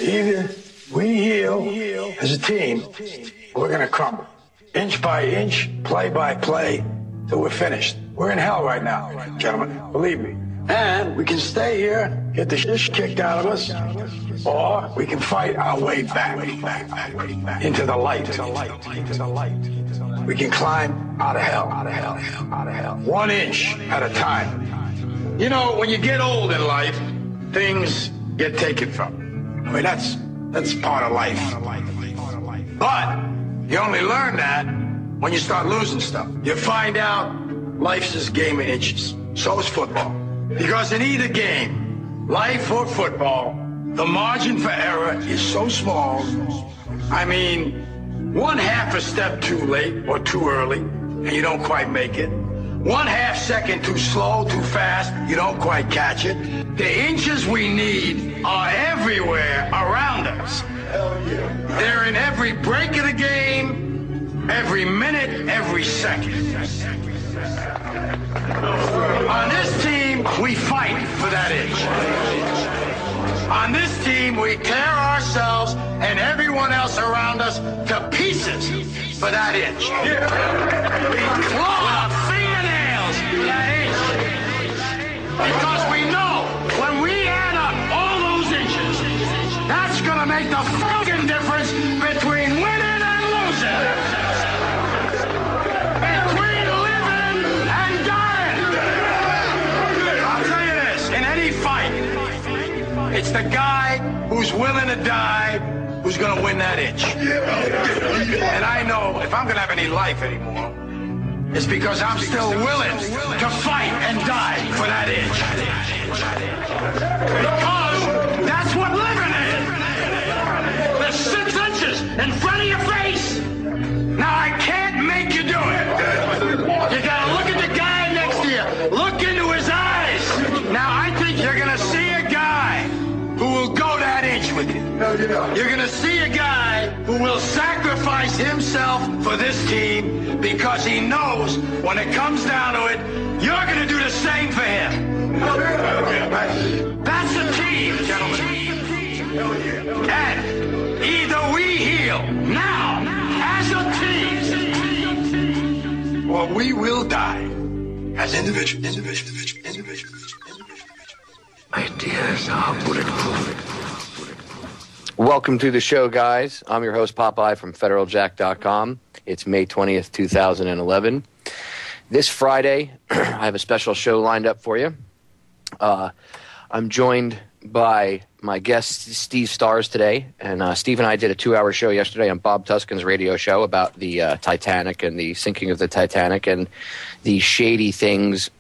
Either we heal as a team, or we're going to crumble. Inch by inch, play by play, till we're finished. We're in hell right now, gentlemen, believe me. And we can stay here, get the shit kicked out of us, or we can fight our way back into the light. We can climb out of hell. 1 inch at a time. You know, when you get old in life, things get taken from you. I mean, that's part of life. But you only learn that when you start losing stuff. You find out life's this game of inches. So is football. Because in either game, life or football, the margin for error is so small. I mean, 1/2 a step too late or too early, and you don't quite make it. 1/2 second too slow, too fast, you don't quite catch it. The inches we need are everywhere around us. They're in every break of the game, every minute, every second. On this team, we fight for that inch. On this team, we tear ourselves and everyone else around us to pieces for that inch. We claw our fingernails for that inch. Because we know when we add up all those inches, that's going to make the fucking difference between winning and losing. Between living and dying. I'll tell you this, in any fight, it's the guy who's willing to die who's going to win that inch. And I know if I'm going to have any life anymore, it's because I'm still willing to fight and die for that inch. Because that's what living is. There's 6 inches in front of your face. Now, I can't make you do it. You got to look at the guy next to you. Look into his eyes. Now, I think you're going to see a guy who will go that inch with you. You're going to see a guy who will sacrifice himself for this team because he knows when it comes down to it, you're going to do the same for him. That's a team, gentlemen. And either we heal now as a team, or we will die as individuals. Ideas are bulletproof. Welcome to the show, guys. I'm your host, Popeye from FederalJack.com. It's May 20th, 2011. This Friday, I have a special show lined up for you. I'm joined by my guest, Steve Stars, today. And Steve and I did a 2-hour show yesterday on Bob Tuskin's radio show about the Titanic and the sinking of the Titanic and the shady things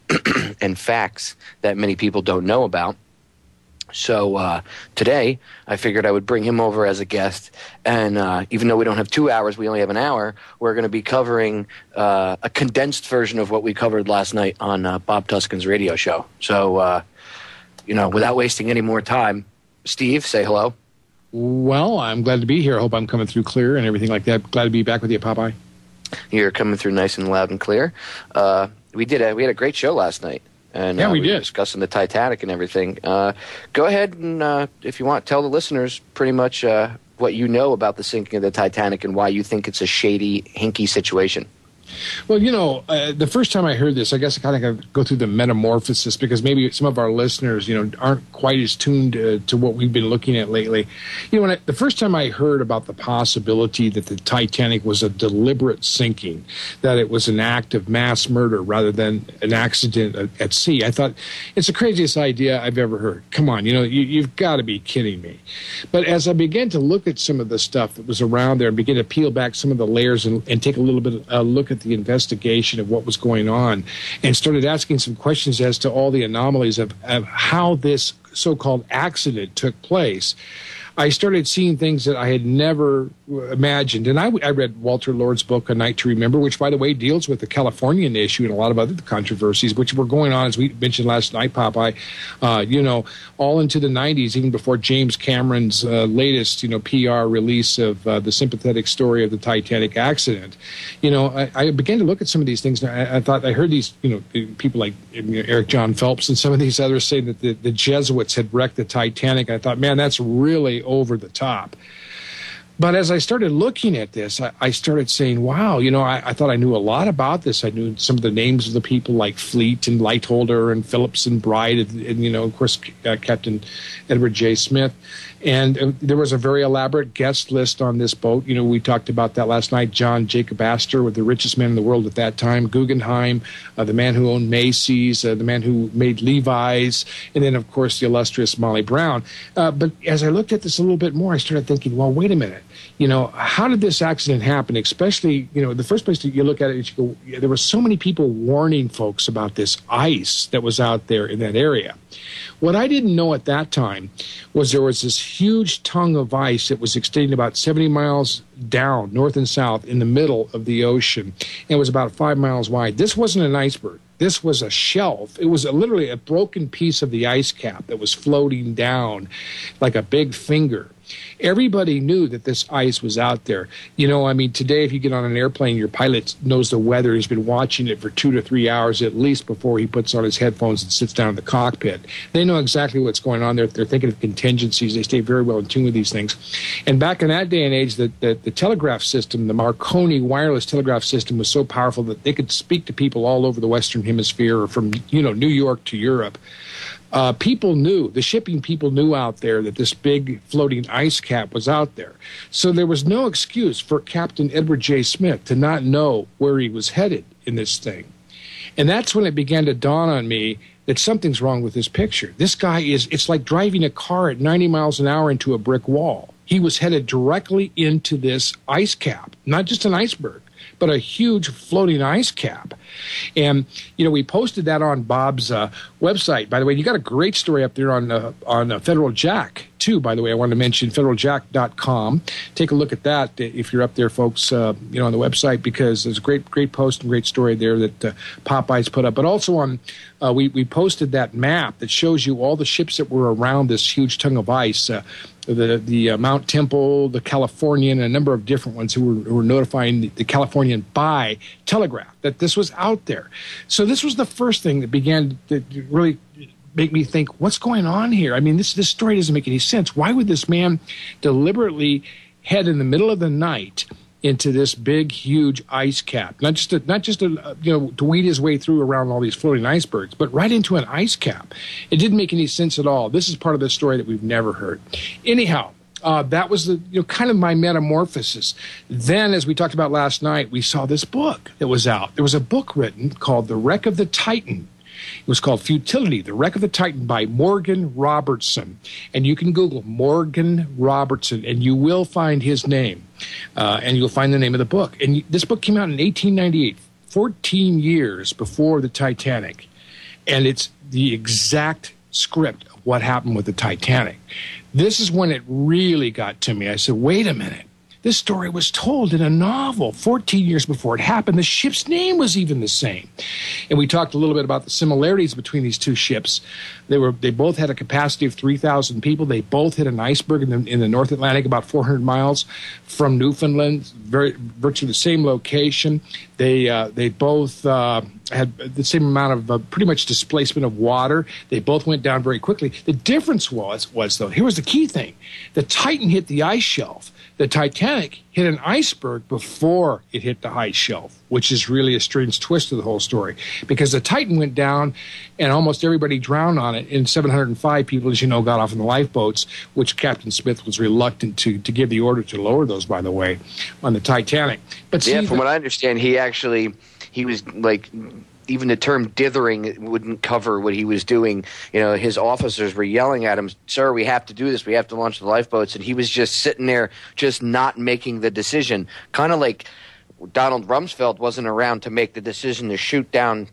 and facts that many people don't know about. So today, I figured I would bring him over as a guest, and even though we don't have 2 hours, we only have an hour, we're going to be covering a condensed version of what we covered last night on Bob Tuskin's radio show. So, without wasting any more time, Steve, say hello. Well, I'm glad to be here. I hope I'm coming through clear and everything like that. Glad to be back with you, Popeye. You're coming through nice and loud and clear. We had a great show last night. And, yeah, we did. Were discussing the Titanic and everything. Go ahead and, if you want, tell the listeners pretty much what you know about the sinking of the Titanic and why you think it's a shady, hinky situation. Well, the first time I heard this, I guess I kind of go through the metamorphosis because maybe some of our listeners, aren't quite as tuned to what we've been looking at lately. The first time I heard about the possibility that the Titanic was a deliberate sinking, that it was an act of mass murder rather than an accident at sea, I thought it's the craziest idea I've ever heard. Come on, you've got to be kidding me. But as I began to look at some of the stuff that was around there and begin to peel back some of the layers and take a little bit look at the investigation of what was going on and started asking some questions as to all the anomalies of how this so-called accident took place, I started seeing things that I had never imagined. And I read Walter Lord's book, A Night to Remember, which, by the way, deals with the Californian issue and a lot of other controversies, which were going on, as we mentioned last night, Popeye, all into the 90s, even before James Cameron's latest, PR release of the sympathetic story of the Titanic accident. I began to look at some of these things, and I thought I heard these, people like Eric John Phelps and some of these others say that the Jesuits pilots had wrecked the Titanic. I thought, man, that's really over the top. But as I started looking at this, I started saying, wow, I thought I knew a lot about this. I knew some of the names of the people like Fleet and Lightholder and Phillips and Bright and of course, Captain Edward J. Smith. And there was a very elaborate guest list on this boat. We talked about that last night. John Jacob Astor, with the richest man in the world at that time. Guggenheim, the man who owned Macy's, the man who made Levi's, and then, of course, the illustrious Molly Brown. But as I looked at this a little bit more, I started thinking, well, wait a minute. How did this accident happen? Especially, the first place that you look at it is you go, there were so many people warning folks about this ice that was out there in that area. What I didn't know at that time was there was this huge tongue of ice that was extending about 70 miles down, north and south, in the middle of the ocean. And it was about 5 miles wide. This wasn't an iceberg. This was a shelf. It was literally a broken piece of the ice cap that was floating down like a big finger. Everybody knew that this ice was out there. Today, if you get on an airplane, your pilot knows the weather. He's been watching it for 2 to 3 hours at least before he puts on his headphones and sits down in the cockpit. They know exactly what's going on there. They're thinking of contingencies. They stay very well in tune with these things. And back in that day and age, the telegraph system, the Marconi wireless telegraph system, was so powerful that they could speak to people all over the Western Hemisphere, or from New York to Europe. The shipping people knew out there that this big floating ice cap was out there. So there was no excuse for Captain Edward J. Smith to not know where he was headed in this thing. And that's when it began to dawn on me that something's wrong with this picture. This guy it's like driving a car at 90 miles an hour into a brick wall. He was headed directly into this ice cap, not just an iceberg, but a huge floating ice cap. And, we posted that on Bob's website. By the way, you got a great story up there on Federal Jack, too, by the way. I wanted to mention federaljack.com. Take a look at that if you're up there, folks, on the website, because there's a great post and great story there that Popeye's put up. But also we posted that map that shows you all the ships that were around this huge tongue of ice, the Mount Temple, the Californian, and a number of different ones who were notifying the Californian by telegraph that this was out there. So this was the first thing that began to really make me think, what's going on here? This story doesn't make any sense. Why would this man deliberately head in the middle of the night into this big, huge ice cap? Not just to weed his way through around all these floating icebergs, but right into an ice cap. It didn't make any sense at all. This is part of the story that we've never heard. Anyhow, that was the kind of my metamorphosis. Then, as we talked about last night, we saw this book that was out. There was a book written called The Wreck of the Titan. It was called Futility, The Wreck of the Titan by Morgan Robertson. And you can Google Morgan Robertson, and you will find his name. And you'll find the name of the book. And this book came out in 1898, 14 years before the Titanic. And it's the exact script of what happened with the Titanic. This is when it really got to me. I said, wait a minute. This story was told in a novel 14 years before it happened. The ship's name was even the same. And we talked a little bit about the similarities between these two ships. They both had a capacity of 3,000 people. They both hit an iceberg in the North Atlantic, about 400 miles from Newfoundland, virtually the same location. They both had the same amount of pretty much displacement of water. They both went down very quickly. The difference was though, here was the key thing. The Titan hit the ice shelf. The Titanic hit an iceberg before it hit the ice shelf, which is really a strange twist to the whole story, because the Titan went down and almost everybody drowned on it, and 705 people, as you know, got off in the lifeboats, which Captain Smith was reluctant to give the order to lower those, by the way, on the Titanic. But see, from what I understand, he was like, even the term dithering wouldn't cover what he was doing. His officers were yelling at him, "Sir, we have to do this. We have to launch the lifeboats." And he was just sitting there, just not making the decision. Kind of like Donald Rumsfeld wasn't around to make the decision to shoot down,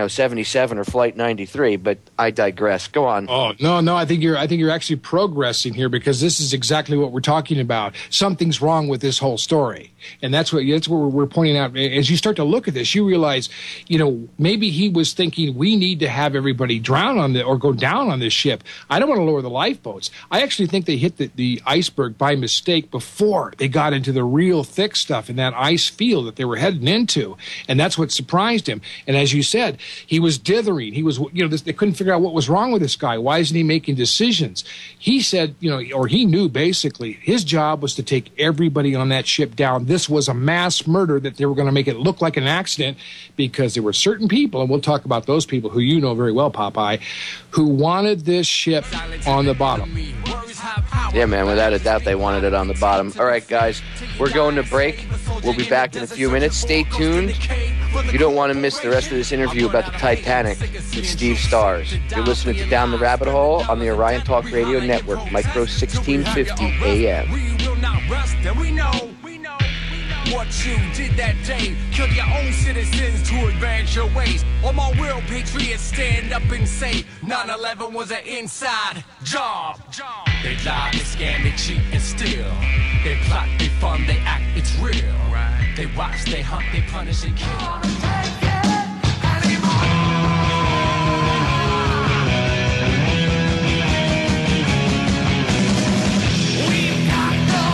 77 or Flight 93. But I digress. Go on. Oh, no, I think you're actually progressing here, because this is exactly what we're talking about. Something's wrong with this whole story. And that's what we're pointing out. As you start to look at this, you realize, maybe he was thinking, we need to have everybody drown or go down on this ship. I don't want to lower the lifeboats. I actually think they hit the iceberg by mistake before they got into the real thick stuff in that ice field that they were heading into. And that's what surprised him. And as you said, He was dithering. He was, they couldn't figure out what was wrong with this guy. Why isn't he making decisions? He said, or he knew basically his job was to take everybody on that ship down. This was a mass murder that they were going to make it look like an accident because there were certain people, and we'll talk about those people who you know very well, Popeye, who wanted this ship on the bottom. Yeah, man, without a doubt they wanted it on the bottom. All right, guys, we're going to break. We'll be back in a few minutes. Stay tuned. You don't want to miss the rest of this interview about the Titanic with Steve Stars. You're listening to Down the Rabbit Hole on the Orion Talk Radio Network, Micro 1650 AM. We will not rest, and we know what you did that day. Kill your own citizens to advance your ways. All my real patriots stand up and say 9/11 was an inside job. They lie, they scam, they cheat and steal. They plot, they fund, they act, it's real. They watch, they hunt, they punish and kill.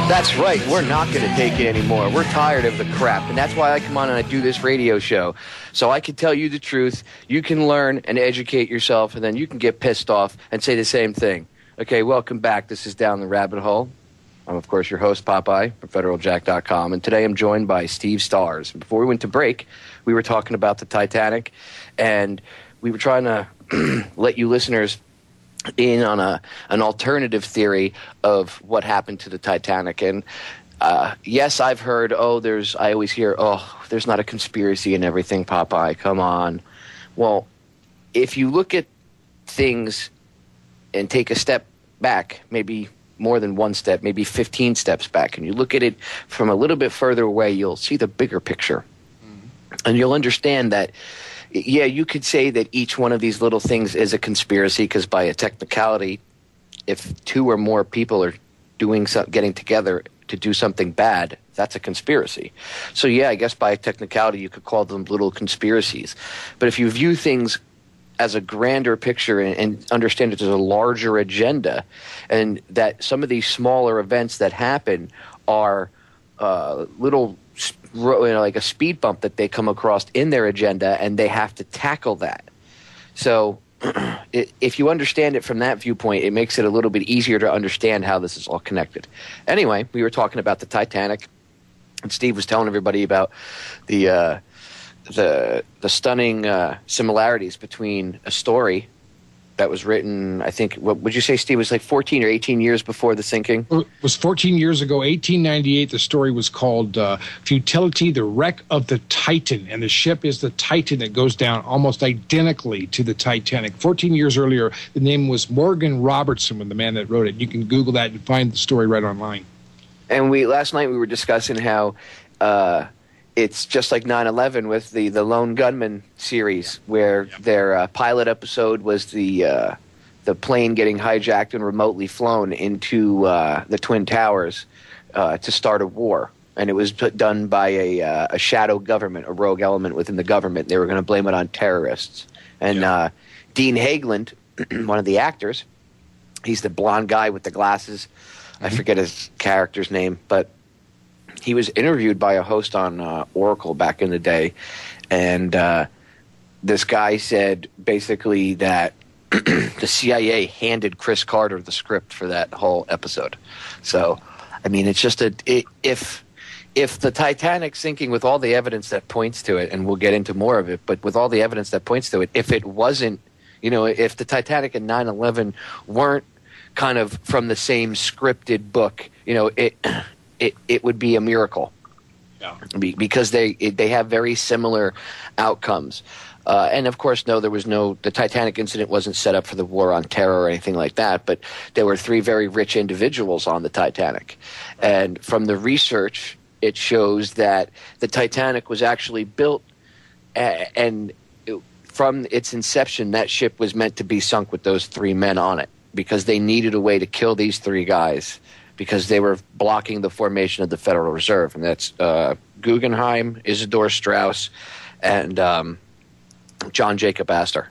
That's right. We're not going to take it anymore. We're tired of the crap. And that's why I come on and I do this radio show. So I can tell you the truth. You can learn and educate yourself, and then you can get pissed off and say the same thing. Okay, welcome back. This is Down the Rabbit Hole. I'm, of course, your host, Popeye, from FederalJack.com. And today I'm joined by Steve Stars. Before we went to break, we were talking about the Titanic. And we were trying to let you listeners in on an alternative theory of what happened to the Titanic. And yes, I've heard, I always hear, there's not a conspiracy and everything, Popeye, come on. Well, if you look at things and take a step back, maybe more than one step, maybe 15 steps back, and you look at it from a little bit further away, you'll see the bigger picture. Mm-hmm. And you'll understand that yeah, you could say that each one of these little things is a conspiracy because by a technicality, if two or more people are getting together to do something bad, that's a conspiracy. So yeah, I guess by a technicality you could call them little conspiracies. But if you view things as a grander picture and understand that there's a larger agenda and that some of these smaller events that happen are little like a speed bump that they come across in their agenda, and they have to tackle that. So if you understand it from that viewpoint, it makes it a little bit easier to understand how this is all connected. Anyway, we were talking about the Titanic, and Steve was telling everybody about the stunning similarities between a story that was written, I think, what would you say, Steve, was like 14 or 18 years before the sinking? It was 14 years ago, 1898. The story was called Futility, the Wreck of the Titan. And the ship is the Titan that goes down almost identically to the Titanic. 14 years earlier, the name was Morgan Robertson, the man that wrote it. You can Google that and find the story right online. And last night we were discussing how it's just like 9/11 with the Lone Gunman series, where their pilot episode was the plane getting hijacked and remotely flown into the Twin Towers to start a war. And it was done by a shadow government, a rogue element within the government. They were going to blame it on terrorists. And Dean Haglund, one of the actors, he's the blonde guy with the glasses. I forget his character's name, but he was interviewed by a host on Oracle back in the day, and this guy said basically that the CIA handed Chris Carter the script for that whole episode. So, I mean, it's just if the Titanic sinking, with all the evidence that points to it, and we'll get into more of it, but with all the evidence that points to it, if it wasn't, if the Titanic and 9/11 weren't kind of from the same scripted book, it would be a miracle, because they have very similar outcomes. And of course, the Titanic incident wasn't set up for the war on terror or anything like that, but there were three very rich individuals on the Titanic. And from the research, it shows that the Titanic was actually built, and from its inception, that ship was meant to be sunk with those three men on it, because they needed a way to kill these three guys, because they were blocking the formation of the Federal Reserve. And that's Guggenheim, Isidor Straus, and John Jacob Astor.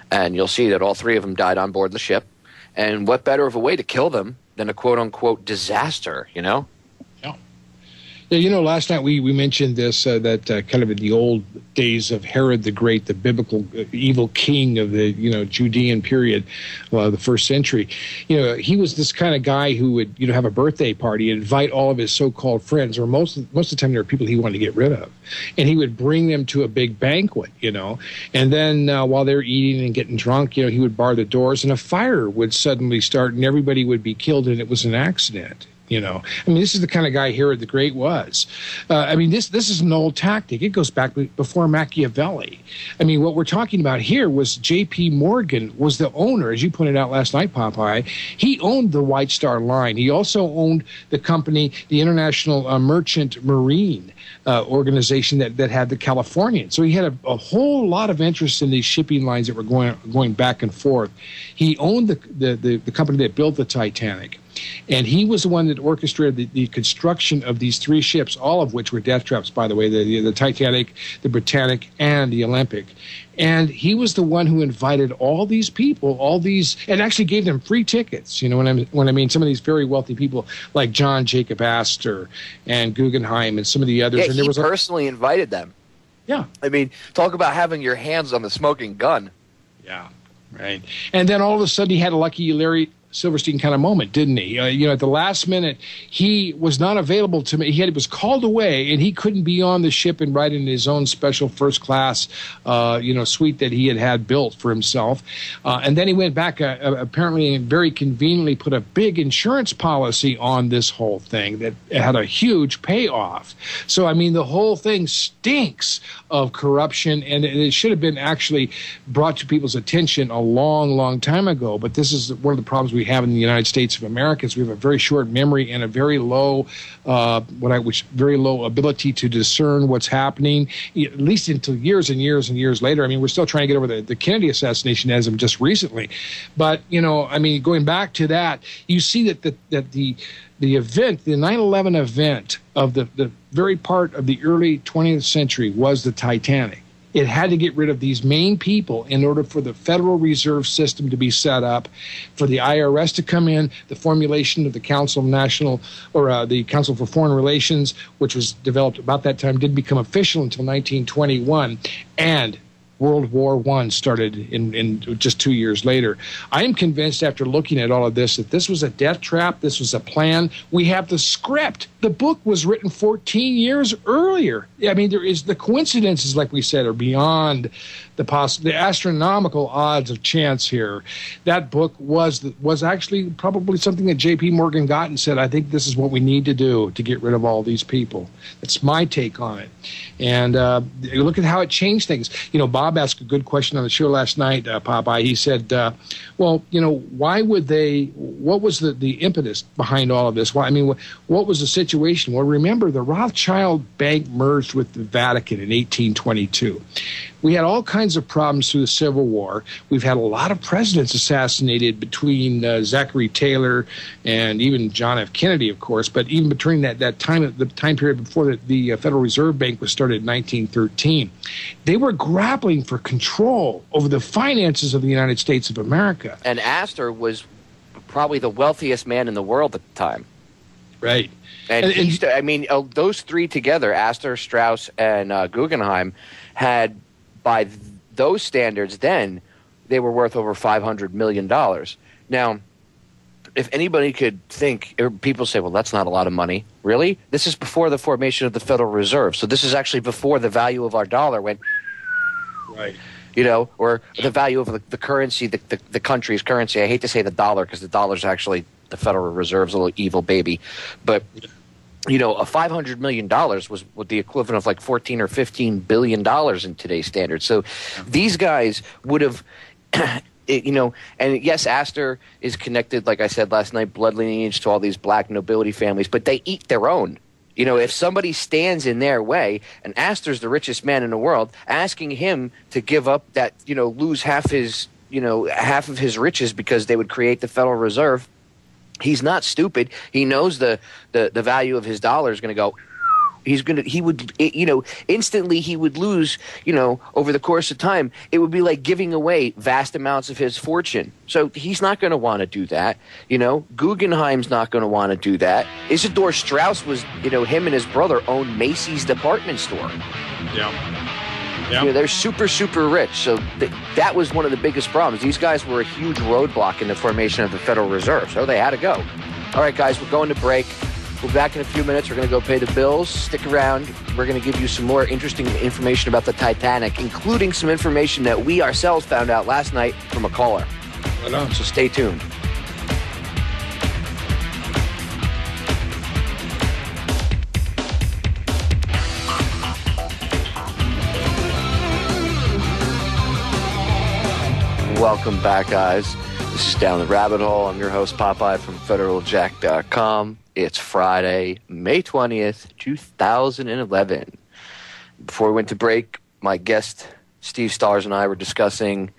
And you'll see that all three of them died on board the ship. And what better of a way to kill them than a quote-unquote disaster, Yeah. Yeah, last night we mentioned this, that kind of in the old days of Herod the Great, the biblical evil king of the, Judean period, the first century, he was this kind of guy who would, have a birthday party and invite all of his so-called friends, or most of the time there were people he wanted to get rid of. And he would bring them to a big banquet, and then while they're eating and getting drunk, he would bar the doors and a fire would suddenly start and everybody would be killed and it was an accident. This is the kind of guy Herod the Great was. This is an old tactic. It goes back before Machiavelli. What we're talking about here was J.P. Morgan was the owner, as you pointed out last night, Popeye. He owned the White Star Line. He also owned the company, the International Merchant Marine organization that had the Californian. So he had a whole lot of interest in these shipping lines that were going back and forth. He owned the company that built the Titanic. And he was the one that orchestrated the construction of these three ships, all of which were death traps, by the way, the Titanic, the Britannic, and the Olympic. And he was the one who invited all these people, and actually gave them free tickets. When I mean some of these very wealthy people like John Jacob Astor and Guggenheim and some of the others. Yeah, and he personally invited them. Yeah. Talk about having your hands on the smoking gun. Yeah, right. And then all of a sudden he had a Lucky Larry Silverstein kind of moment, didn't he? At the last minute, he was not available to me. He was called away, and he couldn't be on the ship and ride in his own special first class, suite that he had built for himself. And then he went back, apparently, and very conveniently put a big insurance policy on this whole thing that had a huge payoff. So, the whole thing stinks of corruption, and it should have been actually brought to people's attention a long, long time ago. But this is one of the problems we have in the United States of America is we have a very short memory and a very low, very low ability to discern what's happening, at least until years and years and years later. We're still trying to get over the Kennedy assassination as of just recently. But, going back to that, you see that the event, the 9/11 event of the very part of the early 20th century was the Titanic. It had to get rid of these main people in order for the Federal Reserve System to be set up, for the IRS to come in, the formulation of the Council of National, or the Council for Foreign Relations, which was developed about that time, didn't become official until 1921, and World War I started in just 2 years later. I am convinced after looking at all of this that this was a death trap. This was a plan. We have the script. The book was written 14 years earlier. There is the coincidences, like we said, are beyond the astronomical odds of chance here. That book was actually probably something that J.P. Morgan got and said, I think this is what we need to do to get rid of all these people. That's my take on it. And look at how it changed things. Bob asked a good question on the show last night, Popeye. He said, why would they, what was the impetus behind all of this? What was the situation? Well, remember, the Rothschild Bank merged with the Vatican in 1822. We had all kinds of problems through the Civil War. We've had a lot of presidents assassinated between Zachary Taylor and even John F. Kennedy, of course. But even between that time, the time period before the Federal Reserve Bank was started in 1913, they were grappling for control over the finances of the United States of America. And Astor was probably the wealthiest man in the world at the time. Right. And those three together, Astor, Strauss, and Guggenheim, had, by those standards then, they were worth over $500 million. Now, if anybody could think, people say, well, that's not a lot of money. Really? This is before the formation of the Federal Reserve. So this is actually before the value of our dollar went, right, or the value of the currency, the country's currency. I hate to say the dollar because the dollar's actually the Federal Reserve's a little evil baby. But a $500 million was the equivalent of like $14 or $15 billion in today's standards. So these guys would have, and yes, Astor is connected, like I said last night, blood lineage to all these black nobility families, but they eat their own. If somebody stands in their way, and Astor's the richest man in the world, asking him to give up that, lose half of his riches because they would create the Federal Reserve, he's not stupid. He knows the value of his dollar is going to go, instantly he would lose, over the course of time. It would be like giving away vast amounts of his fortune. So he's not going to want to do that. Guggenheim's not going to want to do that. Isidor Straus was, him and his brother owned Macy's department store. Yeah. They're super, super rich. So that was one of the biggest problems. These guys were a huge roadblock in the formation of the Federal Reserve. So they had to go. All right, guys, we're going to break. We'll be back in a few minutes. We're going to go pay the bills. Stick around. We're going to give you some more interesting information about the Titanic, including some information that we ourselves found out last night from a caller. Right on. So stay tuned. Welcome back, guys. This is Down the Rabbit Hole. I'm your host, Popeye from FederalJack.com. It's Friday, May 20th, 2011. Before we went to break, my guest, Steve Stars, and I were discussing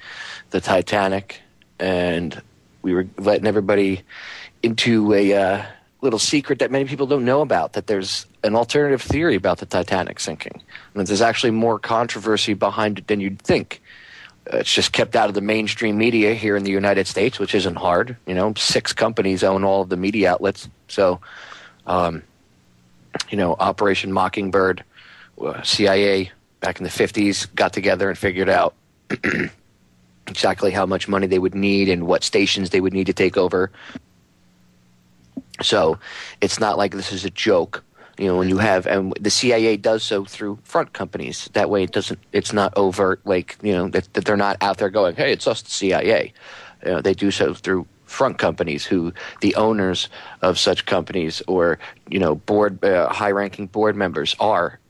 the Titanic, and we were letting everybody into a little secret that many people don't know about, that there's an alternative theory about the Titanic sinking, and that there's actually more controversy behind it than you'd think. It's just kept out of the mainstream media here in the United States, which isn't hard. 6 companies own all of the media outlets. So, Operation Mockingbird, CIA back in the 50s got together and figured out exactly how much money they would need and what stations they would need to take over. So it's not like this is a joke. When you have, and the CIA does so through front companies. That way it's not overt, that they're not out there going, hey, it's us, the CIA. They do so through front companies who the owners of such companies or, board, high-ranking board members are,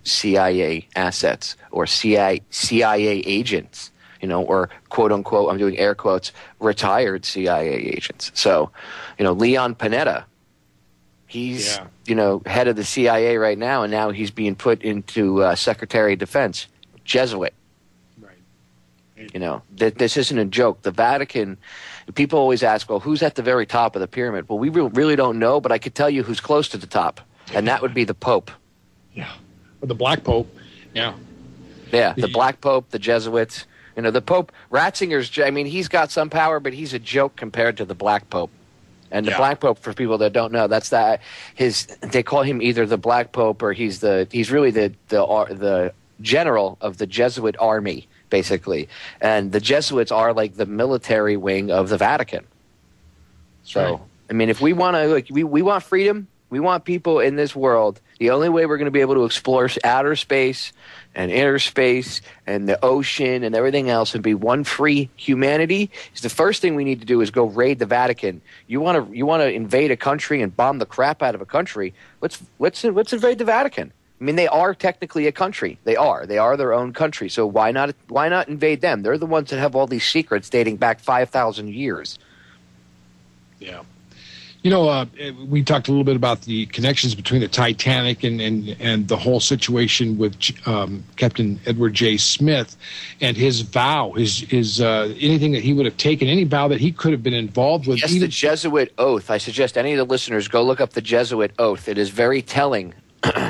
CIA assets or CIA agents, or quote unquote, I'm doing air quotes, retired CIA agents. So, Leon Panetta, he's, head of the CIA right now, and now he's being put into Secretary of Defense, Jesuit. Right. This isn't a joke. The Vatican, people always ask, well, who's at the very top of the pyramid? Well, we really don't know, but I could tell you who's close to the top, and that would be the Pope. Yeah. Or the Black Pope. Yeah. Yeah, the Black Pope, the Jesuits. The Pope, Ratzinger's, he's got some power, but he's a joke compared to the Black Pope. And the Black Pope, for people that don't know, they call him either the Black Pope or he's really the general of the Jesuit army, basically. And the Jesuits are like the military wing of the Vatican. So, right. If we want to, we want freedom, we want people in this world. The only way we're going to be able to explore outer space and inner space and the ocean and everything else and be one free humanity is the first thing we need to do is go raid the Vatican. You want to invade a country and bomb the crap out of a country? Let's invade the Vatican. They are technically a country. They are their own country. So why not invade them? They're the ones that have all these secrets dating back 5,000 years. Yeah. We talked a little bit about the connections between the Titanic and the whole situation with Captain Edward J. Smith and his vow, his anything that he would have taken, any vow that he could have been involved with. Yes, the Jesuit oath. I suggest any of the listeners go look up the Jesuit oath. It is very telling.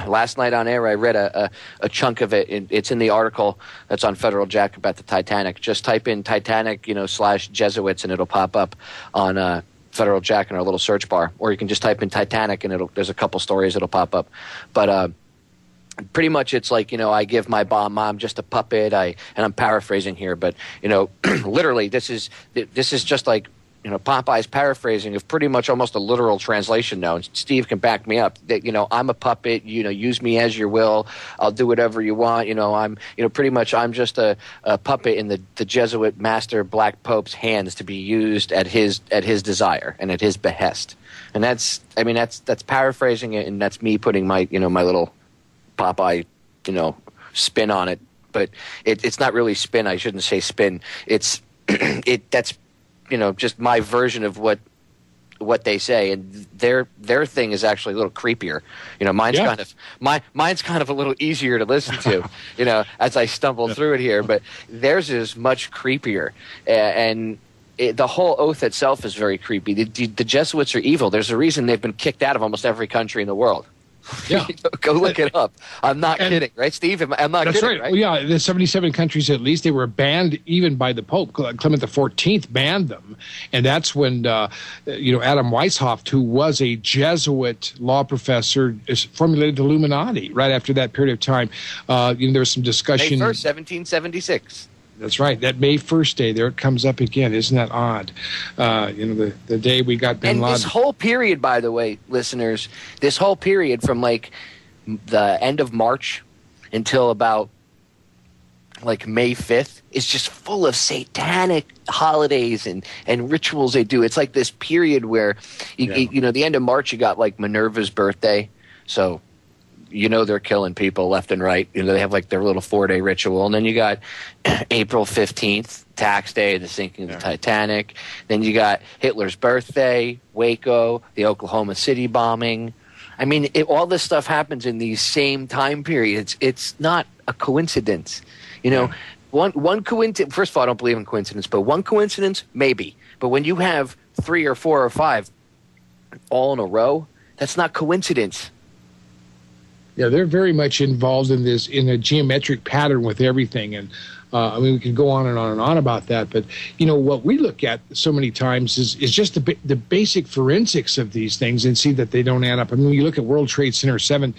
Last night on air, I read a chunk of it. It's in the article that's on Federal Jack about the Titanic. Just type in Titanic, / Jesuits, and it'll pop up on Federal Jack in our little search bar, or you can just type in Titanic and there's a couple stories that'll pop up. But pretty much it's like, I give my bomb, I'm just a puppet. And I'm paraphrasing here, but literally this is just like Popeye's paraphrasing of pretty much almost a literal translation now. And Steve can back me up that, I'm a puppet, use me as you will. I'll do whatever you want. I'm pretty much I'm just a puppet in the Jesuit master Black Pope's hands to be used at his desire and at his behest. And that's paraphrasing it, and that's me putting my, my little Popeye, spin on it. But it's not really spin. I shouldn't say spin. That's just my version of what they say, and their thing is actually a little creepier. Mine's kind of a little easier to listen to, as I stumble through it here. But theirs is much creepier, and the whole oath itself is very creepy. The Jesuits are evil. There's a reason they've been kicked out of almost every country in the world. Yeah. Go look it up. I'm not kidding, right, Steve? I'm not That's kidding, right. right? Well, yeah, the 77 countries at least, they were banned even by the Pope. Clement XIV banned them. And that's when, Adam Weishaupt, who was a Jesuit law professor, formulated the Illuminati right after that period of time. There was some discussion. May 1st, 1776. That's right. That May 1st day, there it comes up again. Isn't that odd? The day we got bin Laden. And this whole period, by the way, listeners, this whole period from like the end of March until about like May 5th is just full of satanic holidays and rituals they do. It's like this period where, the end of March, you got like Minerva's birthday. So they're killing people left and right. They have like their little 4-day ritual. And then you got April 15th, tax day, the sinking of the Titanic. Then you got Hitler's birthday, Waco, the Oklahoma City bombing. I mean, all this stuff happens in these same time periods. It's not a coincidence. One coincidence. First of all, I don't believe in coincidence, but one coincidence, maybe. But when you have 3 or 4 or 5 all in a row, that's not coincidence. Yeah, they're very much involved in this, in a geometric pattern with everything. And we could go on and on and on about that. But, what we look at so many times is just the basic forensics of these things and see that they don't add up. I mean, when you look at World Trade Center 7,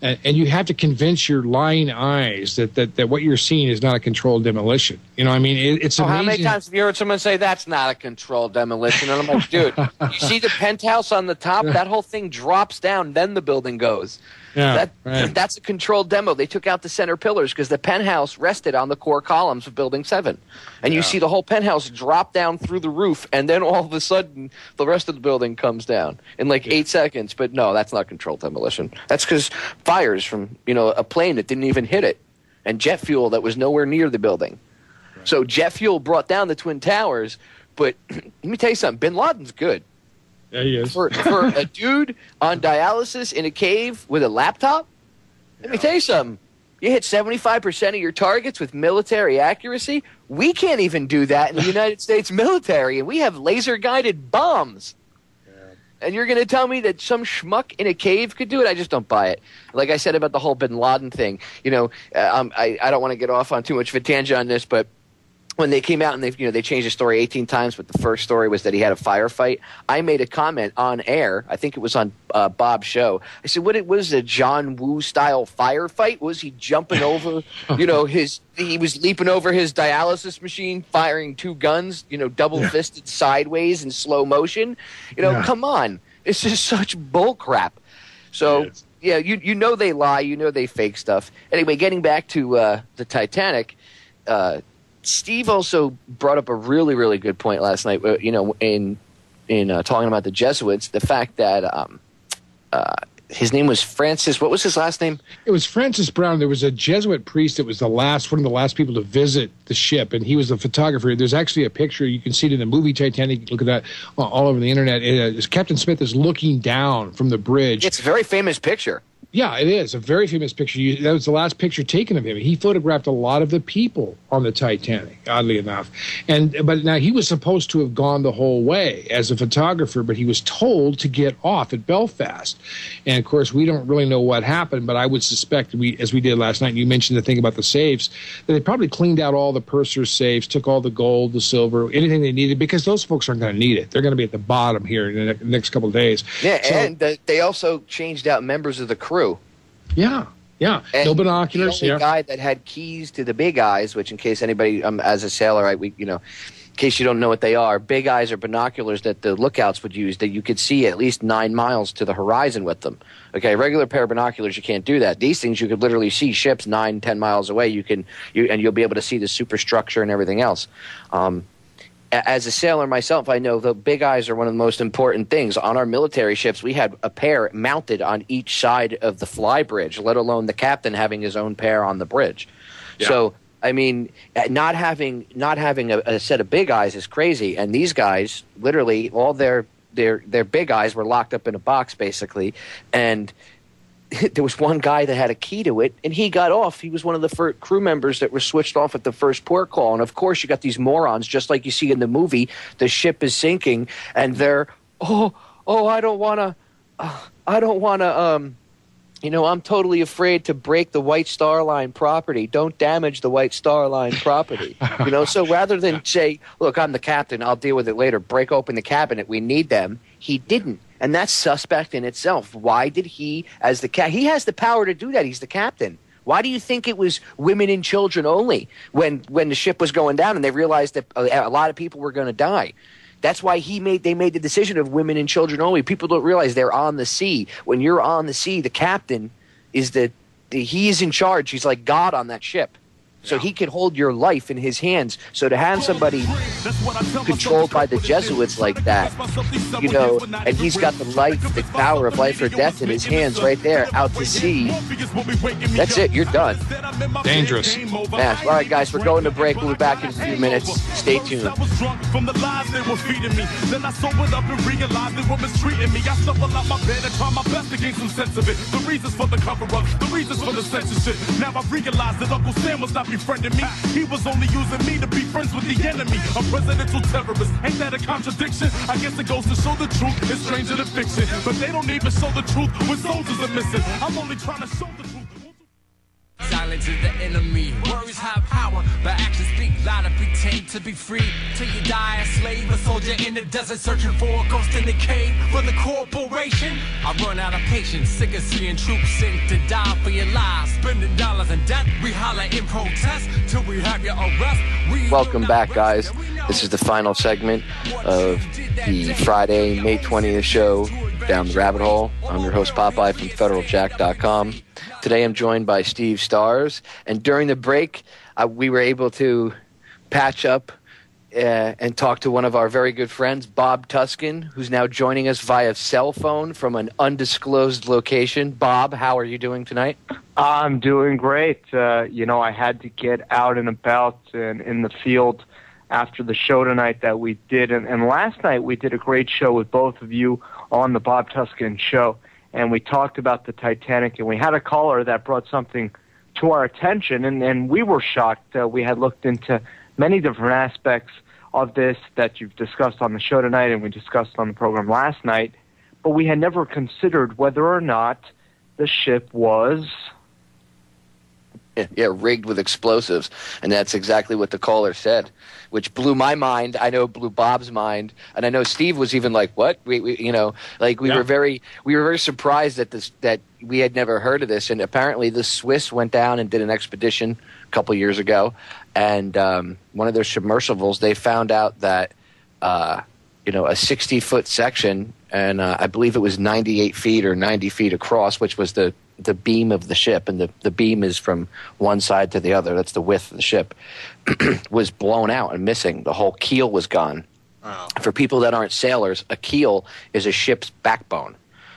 and you have to convince your lying eyes that what you're seeing is not a controlled demolition. It's amazing. How many times have you heard someone say that's not a controlled demolition? And I'm like, dude, you see the penthouse on the top? That whole thing drops down, then the building goes. Yeah, That's a controlled demo. They took out the center pillars because the penthouse rested on the core columns of Building 7. And you see the whole penthouse drop down through the roof, and then all of a sudden the rest of the building comes down in like 8 seconds. But no, that's not controlled demolition. That's because fires from a plane that didn't even hit it and jet fuel that was nowhere near the building. Right. So jet fuel brought down the Twin Towers. But let me tell you something. Bin Laden's good. Yeah, he is. For a dude on dialysis in a cave with a laptop, let me tell you something. You hit 75% of your targets with military accuracy. We can't even do that in the United States military, and we have laser-guided bombs. Yeah. And you're going to tell me that some schmuck in a cave could do it? I just don't buy it. Like I said about the whole Bin Laden thing, I don't want to get off on too much of a tangent on this, but when they came out and they changed the story 18 times, but the first story was that he had a firefight. I made a comment on air. I think it was on Bob's show. I said, "What was a John Woo style firefight? Was he jumping over? He was leaping over his dialysis machine, firing 2 guns, double fisted sideways in slow motion. Come on, it's just such bull crap." So you they lie, they fake stuff. Anyway, getting back to the Titanic. Steve also brought up a really, really good point last night, in talking about the Jesuits, the fact that his name was Francis. What was his last name? It was Francis Brown. There was a Jesuit priest that was one of the last people to visit the ship, and he was a photographer. There's actually a picture. You can see it in the movie Titanic. Look at that all over the internet. Captain Smith is looking down from the bridge. It's a very famous picture. Yeah, it is a very famous picture. That was the last picture taken of him. He photographed a lot of the people on the Titanic, oddly enough. But now he was supposed to have gone the whole way as a photographer, but he was told to get off at Belfast. And of course, we don't really know what happened, but I would suspect, as we did last night, and you mentioned the thing about the safes, that they probably cleaned out all the purser's safes, took all the gold, the silver, anything they needed, because those folks aren't going to need it. They're going to be at the bottom here in the next couple of days. Yeah, and they also changed out members of the crew. Yeah. And no binoculars. The only guy that had keys to the big eyes, which in case anybody, as a sailor, in case you don't know what they are, big eyes are binoculars that the lookouts would use that you could see at least 9 miles to the horizon with them. Okay, regular pair of binoculars, you can't do that. These things, you could literally see ships 9-10 miles away. And you'll be able to see the superstructure and everything else. As a sailor myself, I know the big eyes are one of the most important things. On our military ships, we had a pair mounted on each side of the fly bridge, let alone the captain having his own pair on the bridge. Yeah. So, not having a set of big eyes is crazy. And these guys, literally, all their big eyes were locked up in a box, basically. And there was one guy that had a key to it, and he got off. He was one of the crew members that were switched off at the first port call. And, of course, you got these morons, just like you see in the movie. The ship is sinking, and they're, I don't want to I'm totally afraid to break the White Star Line property. Don't damage the White Star Line property. So rather than say, look, I'm the captain, I'll deal with it later, break open the cabinet, we need them, he didn't. And that's suspect in itself. Why did he, as the he has the power to do that. He's the captain. Why do you think it was women and children only when the ship was going down and they realized that a lot of people were going to die? That's why they made the decision of women and children only. People don't realize they're on the sea. When you're on the sea, the captain is he is in charge. He's like God on that ship. So he can hold your life in his hands. So to have somebody controlled by the Jesuits like that, and he's got the power of life or death in his hands right there out to sea, that's it. You're done. Dangerous. Yeah. All right, guys, we're going to break. We'll be back in a few minutes. Stay tuned. From the lies they were feeding me. Then I sobered up and realized they were mistreating me. I stumbled out my bed and tried my best to gain some sense of it. The reasons for the cover-up, the reasons for the censorship. Now I realized that Uncle Sam was not befriending me. He was only using me to be friends with the enemy. A presidential terrorist. Ain't that a contradiction? I guess it goes to show the truth is stranger than fiction. But they don't even show the truth when soldiers are missing. I'm only trying to show the truth. Silence is the enemy. Words have power, but actions speak louder. Pretend to be free till you die a slave. A soldier in the desert searching for a ghost in the cave. For the corporation, I run out of patience. Sick of seeing troops sink to die for your lives. Spending dollars in debt. We holler in protest till we have your arrest. Welcome back, guys. This is the final segment of the Friday, May 20th show, Down the Rabbit Hole. I'm your host, Popeye from FederalJack.com. Today I'm joined by Steve Stars, and during the break, we were able to patch up and talk to one of our very good friends, Bob Tuskin, who's now joining us via cell phone from an undisclosed location. Bob, how are you doing tonight? I'm doing great. I had to get out and about and in the field after the show tonight that we did. And last night we did a great show with both of you on the Bob Tuskin Show. And we talked about the Titanic, and we had a caller that brought something to our attention, and we were shocked. We had looked into many different aspects of this that you've discussed on the show tonight and we discussed on the program last night, but we had never considered whether or not the ship was... Yeah, rigged with explosives, and that's exactly what the caller said, which blew my mind. I know it blew Bob's mind, and I know Steve was even like, "What?" We were very surprised that we had never heard of this, and apparently the Swiss went down and did an expedition a couple years ago, and one of their submersibles, they found out that a 60-foot section, and I believe it was 98 feet or 90 feet across, which was the beam of the ship, and the beam is from one side to the other. That's the width of the ship. Was blown out and missing. The whole keel was gone. Wow. For people that aren't sailors, a keel is a ship's backbone.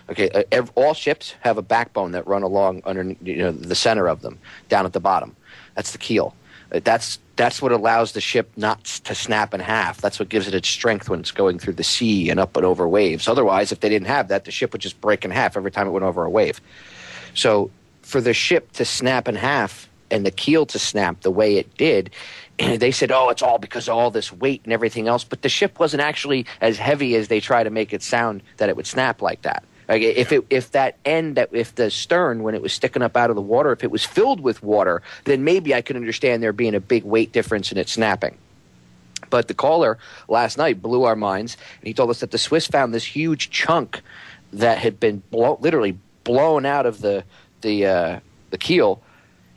Okay, all ships have a backbone that run along under the center of them, down at the bottom. That's the keel. That's what allows the ship not to snap in half. That's what gives it its strength when it's going through the sea and up and over waves. Otherwise, if they didn't have that, the ship would just break in half every time it went over a wave. So for the ship to snap in half and the keel to snap the way it did, they said, oh, it's all because of all this weight and everything else. But the ship wasn't actually as heavy as they try to make it sound that it would snap like that. Like if the stern, when it was sticking up out of the water, if it was filled with water, then maybe I could understand there being a big weight difference in it snapping. But the caller last night blew our minds, and he told us that the Swiss found this huge chunk that had been literally blown out of the keel,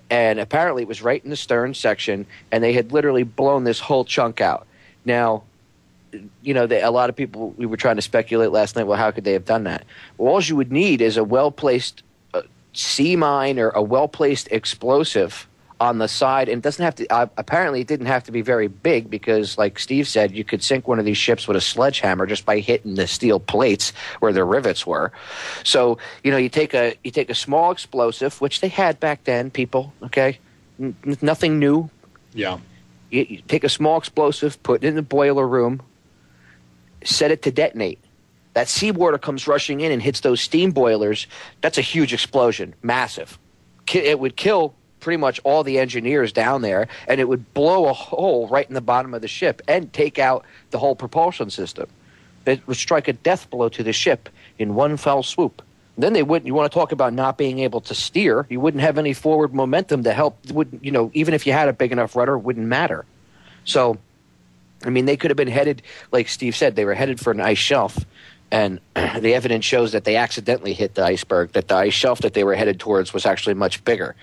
and apparently it was right in the stern section, and they had literally blown this whole chunk out. Now, a lot of people, we were trying to speculate last night, well, how could they have done that? Well, all you would need is a well-placed sea mine or a well-placed explosive on the side, and it doesn't have to. Apparently, it didn't have to be very big because, like Steve said, you could sink one of these ships with a sledgehammer just by hitting the steel plates where the rivets were. So, you take a small explosive, which they had back then. People, okay, nothing new. Yeah. You take a small explosive, put it in the boiler room, set it to detonate. That seawater comes rushing in and hits those steam boilers. That's a huge explosion, massive. It would kill pretty much all the engineers down there, and it would blow a hole right in the bottom of the ship and take out the whole propulsion system. It would strike a death blow to the ship in one fell swoop. Then they wouldn't. You want to talk about not being able to steer? You wouldn't have any forward momentum to help. Wouldn't even if you had a big enough rudder, it wouldn't matter. So, I mean, they could have been headed, like Steve said, they were headed for an ice shelf, and the evidence shows that they accidentally hit the iceberg. That the ice shelf that they were headed towards was actually much bigger,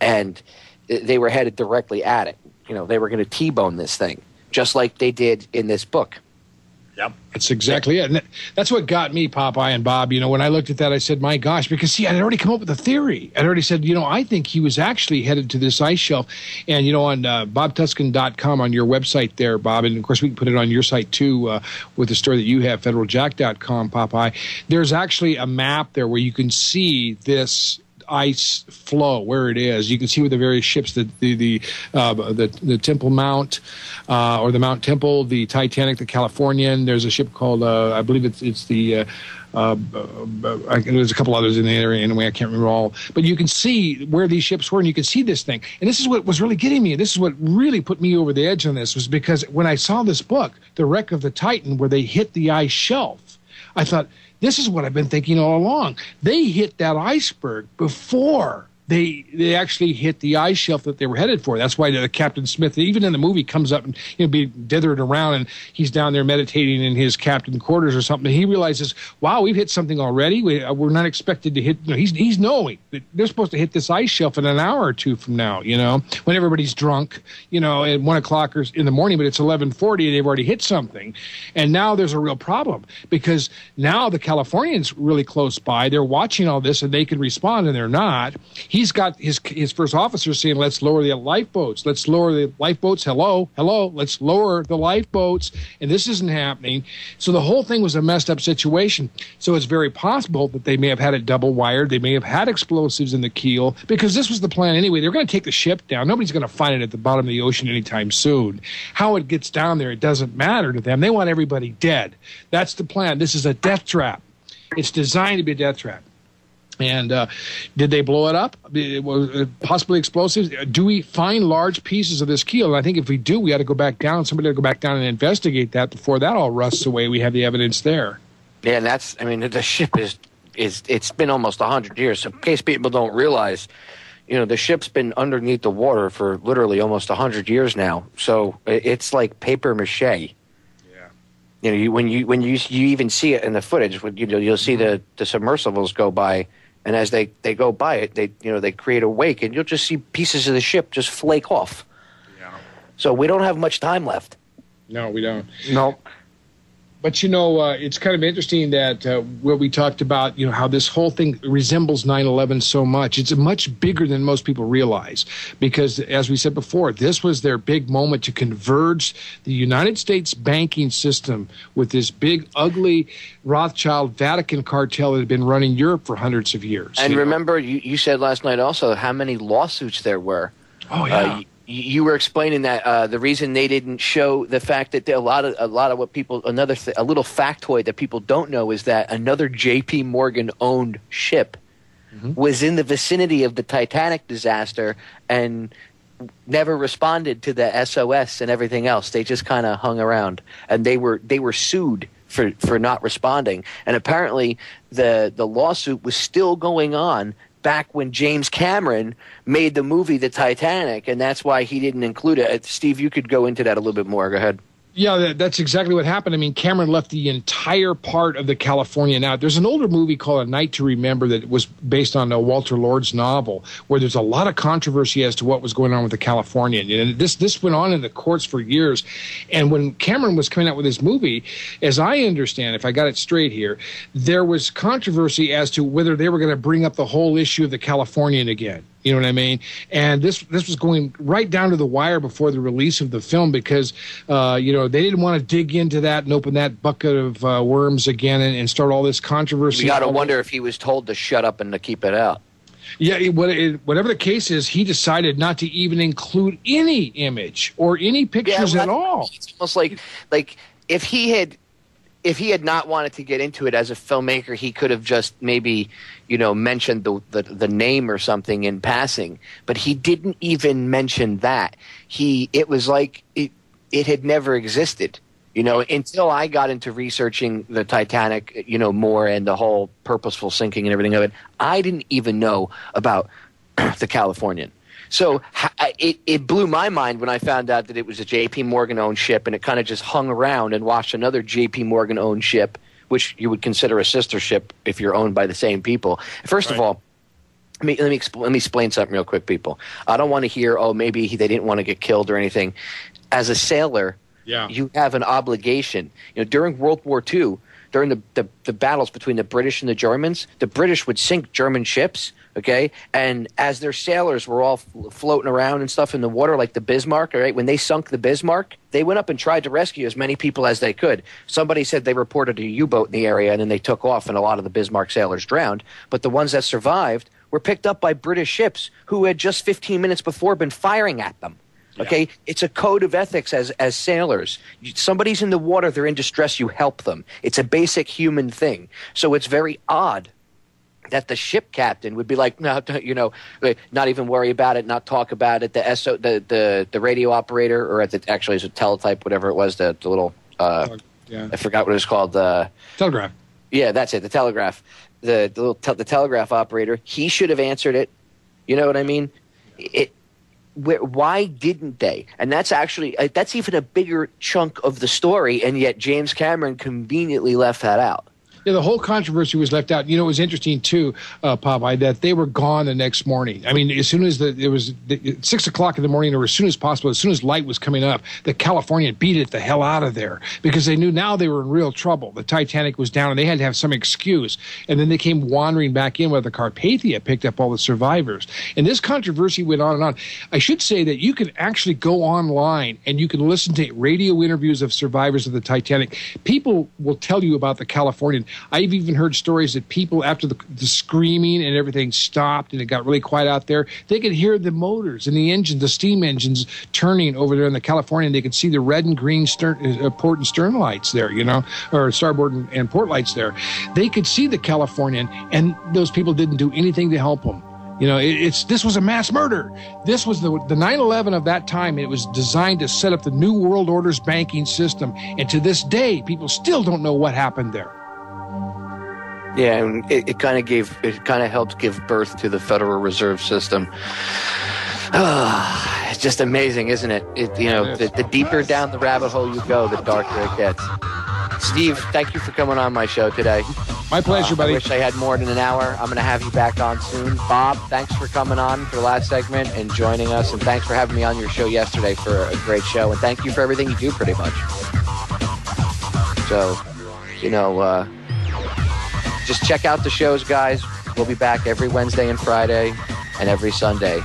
and they were headed directly at it. They were going to T-bone this thing, just like they did in this book. Yep. That's exactly it. And that's what got me, Popeye and Bob. When I looked at that, I said, my gosh, because, see, I'd already come up with a theory. I'd already said, I think he was actually headed to this ice shelf. And, on bobtuscan.com, on your website there, Bob, and, of course, we can put it on your site, too, with the story that you have, federaljack.com, Popeye. There's actually a map there where you can see this ice flow where it is. You can see where the various ships, the Temple Mount, or the Mount Temple, the Titanic, the Californian. There's a ship called I believe it's the there's a couple others in the area anyway. I can't remember all, but you can see where these ships were, and you can see this thing. And this is what was really getting me. This is what really put me over the edge on this, was because when I saw this book, The Wreck of the Titan, where they hit the ice shelf, I thought, this is what I've been thinking all along. They hit that iceberg before they actually hit the ice shelf that they were headed for. That's why the Captain Smith, even in the movie, comes up and be dithered around, and he's down there meditating in his captain quarters or something. And he realizes, wow, we've hit something already. We're not expected to hit. He's knowing that they're supposed to hit this ice shelf in an hour or two from now. When everybody's drunk, at 1 o'clock or in the morning, but it's 11:40, they've already hit something, and now there's a real problem because now the Californians really close by. They're watching all this, and they can respond, and they're not. He's got his first officer saying, let's lower the lifeboats. Let's lower the lifeboats. Hello. Let's lower the lifeboats. And this isn't happening. So the whole thing was a messed up situation. So it's very possible that they may have had it double wired. They may have had explosives in the keel, because this was the plan anyway. They're going to take the ship down. Nobody's going to find it at the bottom of the ocean anytime soon. How it gets down there, it doesn't matter to them. They want everybody dead. That's the plan. This is a death trap. It's designed to be a death trap. And did they blow it up? Possibly explosives? Do we find large pieces of this keel? And I think if we do, we ought to go back down. Somebody ought to go back down and investigate that before that all rusts away. We have the evidence there. Yeah, and the ship it's been almost 100 years. So in case people don't realize, the ship's been underneath the water for literally almost 100 years now. So it's like paper mache. When you even see it in the footage, you'll see the submersibles go by, and as they go by it, they create a wake, and you'll just see pieces of the ship just flake off. Yeah. So we don't have much time left. No, we don't. No. But, it's kind of interesting that where we talked about, how this whole thing resembles 9/11 so much. It's much bigger than most people realize because, as we said before, this was their big moment to converge the United States banking system with this big, ugly Rothschild Vatican cartel that had been running Europe for hundreds of years. And remember, you said last night also how many lawsuits there were. Oh, yeah. You were explaining that the reason they didn't show the fact that a lot of what people a little factoid that people don't know is that another J.P. Morgan owned ship was in the vicinity of the Titanic disaster and never responded to the SOS and everything else. They just kind of hung around, and they were sued for not responding. And apparently the lawsuit was still going on back when James Cameron made the movie The Titanic, and that's why he didn't include it. Steve, you could go into that a little bit more. Go ahead. Yeah, that's exactly what happened. I mean, Cameron left the entire part of the Californian out. There's an older movie called A Night to Remember that was based on Walter Lord's novel, where there's a lot of controversy as to what was going on with the Californian. And this went on in the courts for years. And when Cameron was coming out with his movie, as I understand, if I got it straight here, there was controversy as to whether they were going to bring up the whole issue of the Californian again. You know what I mean? And this was going right down to the wire before the release of the film because, they didn't want to dig into that and open that bucket of worms again and start all this controversy. You got to wonder if he was told to shut up and to keep it out. Yeah, whatever the case is, he decided not to even include any image or any pictures at all. It's almost like if he had not wanted to get into it as a filmmaker, he could have just maybe, mentioned the name or something in passing. But he didn't even mention that. It was like it had never existed. You know, until I got into researching the Titanic, you know, more and the whole purposeful sinking and everything of it, I didn't even know about the Californian. So it blew my mind when I found out that it was a J.P. Morgan-owned ship, and it kind of just hung around and watched another J.P. Morgan-owned ship, which you would consider a sister ship if you're owned by the same people. First of all, let me explain something real quick, people. I don't want to hear, oh, maybe they didn't want to get killed or anything. As a sailor, you have an obligation. You know, during World War II, during the battles between the British and the Germans, the British would sink German ships, okay? And as their sailors were all floating around and stuff in the water, like the Bismarck, all right? When they sunk the Bismarck, they went up and tried to rescue as many people as they could. Somebody said they reported a U-boat in the area, and then they took off, and a lot of the Bismarck sailors drowned. But the ones that survived were picked up by British ships who had just 15 minutes before been firing at them. Okay, it's a code of ethics as sailors. Somebody's in the water, they're in distress, you help them. It's a basic human thing. So it's very odd that the ship captain would be like, no, you know, not even worry about it, not talk about it. The radio operator, or actually it's a teletype, whatever it was, the little I forgot what it was called. The telegraph. Yeah, that's it. The telegraph. The telegraph operator. He should have answered it. You know what I mean? Why didn't they? And that's actually that's even a bigger chunk of the story, and yet James Cameron conveniently left that out. Yeah, the whole controversy was left out. You know, it was interesting too, Popeye, that they were gone the next morning. I mean, as soon as it was 6 o'clock in the morning, or as soon as possible, as soon as light was coming up, the Californian beat it the hell out of there because they knew now they were in real trouble. The Titanic was down, and they had to have some excuse. And then they came wandering back in, where the Carpathia picked up all the survivors. And this controversy went on and on. I should say that you can actually go online and you can listen to radio interviews of survivors of the Titanic. People will tell you about the Californian. I've even heard stories that people, after the screaming and everything stopped and it got really quiet out there, they could hear the motors and the engines, the steam engines turning over there in the Californian. They could see the red and green port and stern lights there, you know, or starboard and port lights there. They could see the Californian, and those people didn't do anything to help them. You know, this was a mass murder. This was the 9/11 of that time. It was designed to set up the New World Order's banking system. And to this day, people still don't know what happened there. Yeah, and it kind of helped give birth to the Federal Reserve System. It's just amazing, isn't it? The deeper down the rabbit hole you go, the darker it gets. Steve, thank you for coming on my show today. My pleasure, buddy. I wish I had more than an hour. I'm going to have you back on soon. Bob, thanks for coming on for the last segment and joining us, and thanks for having me on your show yesterday for a great show, and thank you for everything you do, pretty much. So, just check out the shows, guys. We'll be back every Wednesday and Friday and every Sunday.